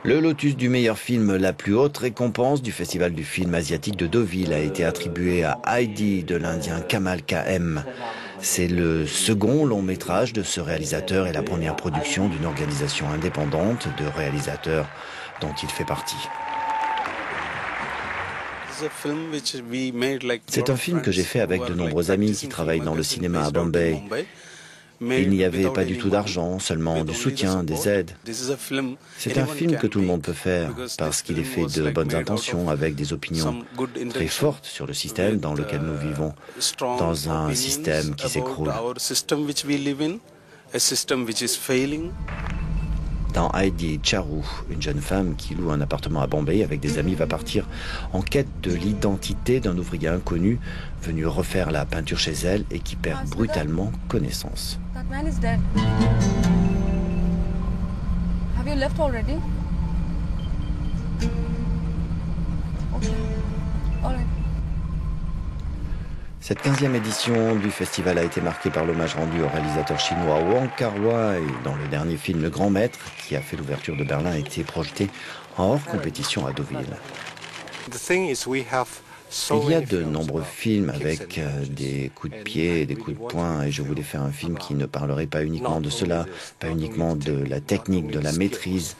Le lotus du meilleur film, la plus haute récompense du Festival du film asiatique de Deauville, a été attribué à Heidi de l'Indien Kamal KM. C'est le second long métrage de ce réalisateur et la première production d'une organisation indépendante de réalisateurs dont il fait partie. C'est un film que j'ai fait avec de nombreux amis qui travaillent dans le cinéma à Bombay. Il n'y avait pas du tout d'argent, seulement du soutien, des aides. C'est un film que tout le monde peut faire parce qu'il est fait de bonnes intentions, avec des opinions très fortes sur le système dans lequel nous vivons, dans un système qui s'écroule. Dans Heidi, Charu, une jeune femme qui loue un appartement à Bombay avec des amis, va partir en quête de l'identité d'un ouvrier inconnu venu refaire la peinture chez elle et qui perd brutalement connaissance. Cette 15e édition du festival a été marquée par l'hommage rendu au réalisateur chinois Wong Kar-wai, dont le dernier film Le Grand Maître, qui a fait l'ouverture de Berlin, a été projeté en hors compétition à Deauville. Il y a de nombreux films avec des coups de pied, des coups de poing, et je voulais faire un film qui ne parlerait pas uniquement de cela, pas uniquement de la technique, de la maîtrise,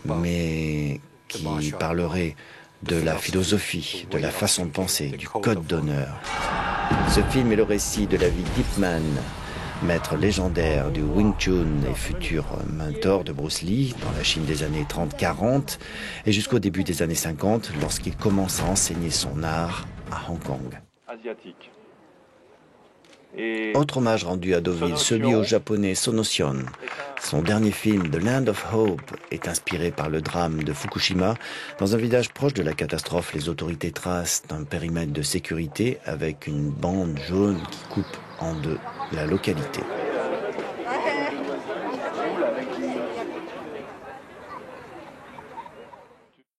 mais qui parlerait de la philosophie, de la façon de penser, du code d'honneur. Ce film est le récit de la vie d'Ip Man, maître légendaire du Wing Chun et futur mentor de Bruce Lee dans la Chine des années 30-40 et jusqu'au début des années 50 lorsqu'il commence à enseigner son art à Hong Kong. Autre hommage rendu à Deauville, celui au japonais Sonosion. Son dernier film, The Land of Hope, est inspiré par le drame de Fukushima. Dans un village proche de la catastrophe, les autorités tracent un périmètre de sécurité avec une bande jaune qui coupe en deux la localité.